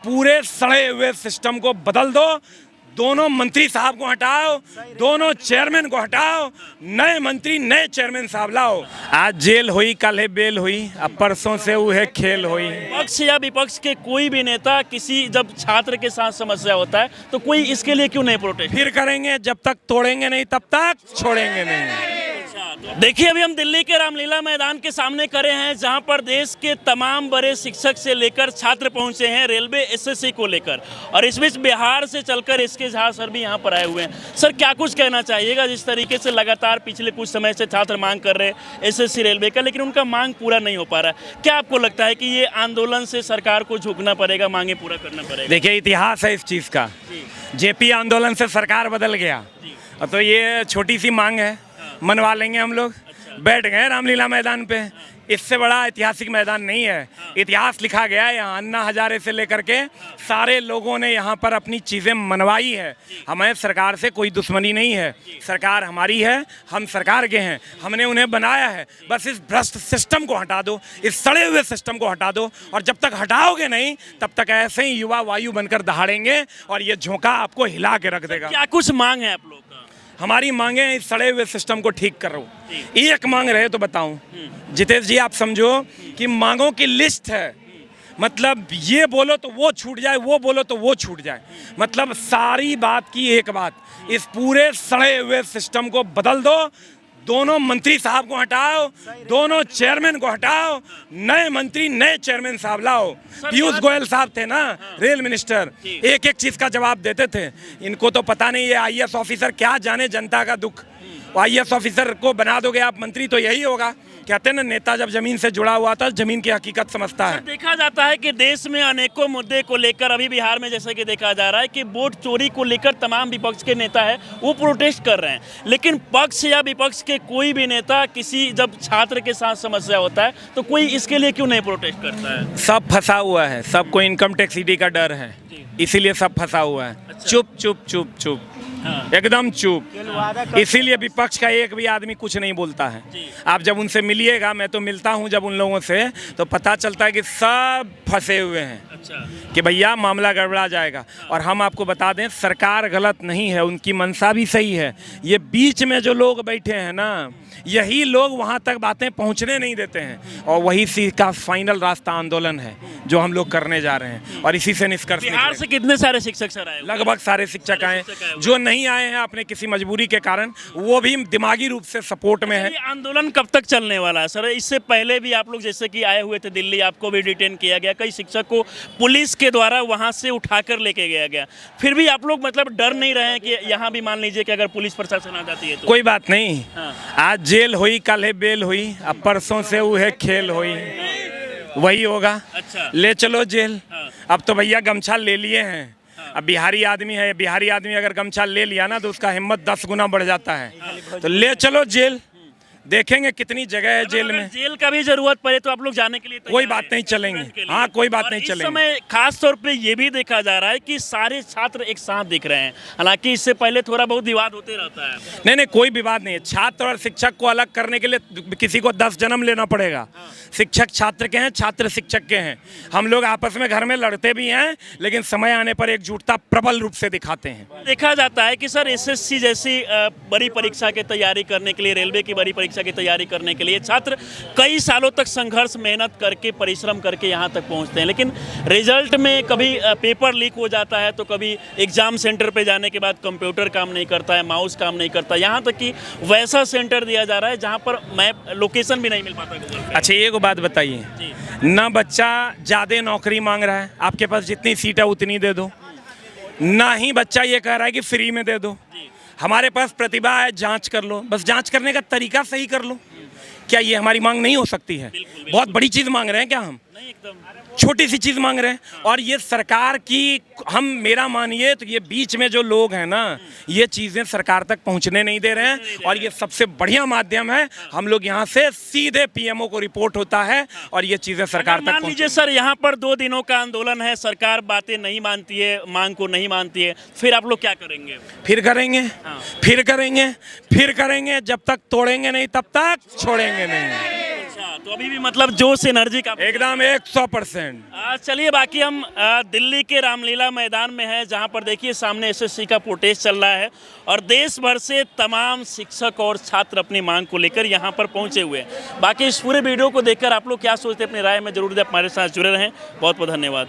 पूरे सड़े हुए सिस्टम को बदल दो। दोनों मंत्री साहब को हटाओ, दोनों चेयरमैन को हटाओ, नए मंत्री नए चेयरमैन साहब लाओ। आज जेल हुई, कल है बेल हुई, अब परसों से वो है खेल हुई। पक्ष या विपक्ष के कोई भी नेता किसी जब छात्र के साथ समस्या होता है तो कोई इसके लिए क्यों नहीं प्रोटेस्ट? फिर करेंगे, जब तक तोड़ेंगे नहीं तब तक छोड़ेंगे नहीं। देखिए, अभी हम दिल्ली के रामलीला मैदान के सामने खड़े हैं, जहां पर देश के तमाम बड़े शिक्षक से लेकर छात्र पहुंचे हैं रेलवे एसएससी को लेकर, और इस बीच बिहार से चलकर इसके झा सर भी यहां पर आए हुए हैं। सर, क्या कुछ कहना चाहिएगा? जिस तरीके से लगातार पिछले कुछ समय से छात्र मांग कर रहे हैं एसएससी रेलवे का, लेकिन उनका मांग पूरा नहीं हो पा रहा है। क्या आपको लगता है कि ये आंदोलन से सरकार को झुकना पड़ेगा, मांगे पूरा करना पड़ेगा? देखिए, इतिहास है इस चीज़ का। जेपी आंदोलन से सरकार बदल गया, तो ये छोटी सी मांग है, मनवा लेंगे हम लोग। बैठ गए रामलीला मैदान पे, इससे बड़ा ऐतिहासिक मैदान नहीं है। इतिहास लिखा गया है यहाँ। अन्ना हजारे से लेकर के सारे लोगों ने यहाँ पर अपनी चीज़ें मनवाई है। हमें सरकार से कोई दुश्मनी नहीं है, सरकार हमारी है, हम सरकार के हैं, हमने उन्हें बनाया है। बस इस भ्रष्ट सिस्टम को हटा दो, इस सड़े हुए सिस्टम को हटा दो, और जब तक हटाओगे नहीं तब तक ऐसे ही युवा वायु बनकर दहाड़ेंगे और ये झोंका आपको हिला के रख देगा। क्या कुछ मांग है आप लोग का? हमारी मांगे इस सड़े हुए सिस्टम को ठीक करो। एक मांग रहे तो बताऊं जितेश जी, आप समझो कि मांगों की लिस्ट है। मतलब ये बोलो तो वो छूट जाए, वो बोलो तो वो छूट जाए। मतलब सारी बात की एक बात, इस पूरे सड़े हुए सिस्टम को बदल दो। दोनों मंत्री साहब को हटाओ, दोनों चेयरमैन को हटाओ, नए मंत्री नए चेयरमैन साहब लाओ। पीयूष गोयल साहब थे ना, रेल मिनिस्टर, एक एक चीज का जवाब देते थे। इनको तो पता नहीं है आईएएस ऑफिसर क्या जाने जनता का दुख। आईएएस ऑफिसर को बना दोगे आप मंत्री तो यही होगा। कहते हैं ना, नेता जब जमीन से जुड़ा हुआ था जमीन की हकीकत समझता है। देखा जाता है कि देश में अनेकों मुद्दे को लेकर, अभी बिहार में जैसे कि देखा जा रहा है कि वोट चोरी को लेकर तमाम विपक्ष के नेता है वो प्रोटेस्ट कर रहे हैं, लेकिन पक्ष या विपक्ष के कोई भी नेता किसी जब छात्र के साथ समस्या होता है तो कोई इसके लिए क्यों नहीं प्रोटेस्ट करता है? सब फंसा हुआ है, सबको इनकम टैक्स ईडी का डर है, इसीलिए सब फंसा हुआ है। अच्छा। चुप चुप चुप चुप, एकदम चुप। इसीलिए विपक्ष का एक भी आदमी कुछ नहीं बोलता है। आप जब उनसे मिलिएगा, मैं तो मिलता हूं जब उन लोगों से, तो पता चलता है कि सब फंसे हुए हैं। अच्छा। कि भैया मामला गड़बड़ा जाएगा। और हम आपको बता दें, सरकार गलत नहीं है, उनकी मंशा भी सही है। ये बीच में जो लोग बैठे हैं ना, यही लोग वहां तक बातें पहुंचने नहीं देते हैं, और वही का फाइनल रास्ता आंदोलन है जो हम लोग करने जा रहे हैं। और इसी से निष्कर्ष बिहार से कितने सारे शिक्षक सर आए? लगभग सारे शिक्षक आए। जो नहीं आए हैं अपने किसी मजबूरी के कारण, वो भी दिमागी रूप से सपोर्ट में है। ये आंदोलन कब तक चलने वाला है सर? इससे पहले भी आप लोग जैसे कि आए हुए थे दिल्ली, आपको भी डिटेन किया गया, कई शिक्षक को पुलिस के द्वारा वहां से उठाकर लेके गया गया, फिर भी आप लोग मतलब डर नहीं रहे हैं कि यहाँ भी मान लीजिए कि अगर पुलिस प्रशासन आ जाती है तो? कोई बात नहीं। हाँ। आज जेल हुई, कल है बेल हुई, अब परसों से वो है खेल हुई, वही होगा। अच्छा। ले चलो जेल। हाँ। अब तो भैया गमछा ले लिए हैं। अब बिहारी आदमी है, बिहारी आदमी अगर गमछा ले लिया ना तो उसका हिम्मत 10 गुना बढ़ जाता है। तो ले चलो जेल, देखेंगे कितनी जगह है जेल में। जेल का भी जरूरत पड़े तो आप लोग जाने के लिए कोई बात नहीं, चलेंगे। हाँ, कोई बात नहीं, चलेंगे। इस समय खास तौर पे ये भी देखा जा रहा है कि सारे छात्र एक साथ दिख रहे हैं, हालांकि इससे पहले थोड़ा बहुत विवाद होते रहता है। नहीं नहीं, कोई विवाद नहीं है। छात्र और शिक्षक को अलग करने के लिए किसी को 10 जन्म लेना पड़ेगा। शिक्षक छात्र के हैं, छात्र शिक्षक के हैं। हम लोग आपस में घर में लड़ते भी हैं, लेकिन समय आने पर एकजुटता प्रबल रूप से दिखाते हैं। देखा जाता है कि सर एसएससी जैसी बड़ी परीक्षा की तैयारी करने के लिए, रेलवे की बड़ी परीक्षा की तैयारी करने के लिए छात्र कई सालों तक संघर्ष, मेहनत करके, परिश्रम करके यहाँ तक पहुँचते हैं, लेकिन रिजल्ट में कभी पेपर लीक हो जाता है, तो कभी एग्जाम सेंटर पे जाने के बाद कंप्यूटर काम नहीं करता है, माउस काम नहीं करता, यहाँ तक कि वैसा सेंटर दिया जा रहा है जहाँ पर मैप लोकेशन भी नहीं मिल पाता। अच्छा, एक बात बताइए, ना बच्चा ज़्यादा नौकरी मांग रहा है, आपके पास जितनी सीट है उतनी दे दो, ना ही बच्चा ये कह रहा है कि फ्री में दे दो। हमारे पास प्रतिभा है, जांच कर लो, बस जांच करने का तरीका सही कर लो। क्या ये हमारी मांग नहीं हो सकती है? बहुत बड़ी चीज़ मांग रहे हैं क्या हम? नहीं, एकदम छोटी सी चीज़ मांग रहे हैं। और ये सरकार की, हम मेरा मानिए तो ये बीच में जो लोग हैं ना, ये चीज़ें सरकार तक पहुंचने नहीं दे रहे हैं, और ये सबसे बढ़िया माध्यम है। हम लोग यहाँ से सीधे पीएमओ को रिपोर्ट होता है और ये चीज़ें सरकार तक मान लीजिए सर यहाँ पर 2 दिनों का आंदोलन है, सरकार बातें नहीं मानती है, मांग को नहीं मानती है, फिर आप लोग क्या करेंगे? फिर करेंगे, फिर करेंगे, फिर करेंगे, जब तक तोड़ेंगे नहीं तब तक छोड़ेंगे नहीं। तो अभी भी मतलब जोश एनर्जी का एकदम 100%। चलिए बाकी हम दिल्ली के रामलीला मैदान में हैं, जहां पर देखिए सामने एसएससी का प्रोटेस्ट चल रहा है और देश भर से तमाम शिक्षक और छात्र अपनी मांग को लेकर यहां पर पहुंचे हुए हैं। बाकी इस पूरे वीडियो को देखकर आप लोग क्या सोचते हैं, अपनी राय में जरूर दें। हमारे साथ जुड़े रहें। बहुत बहुत धन्यवाद।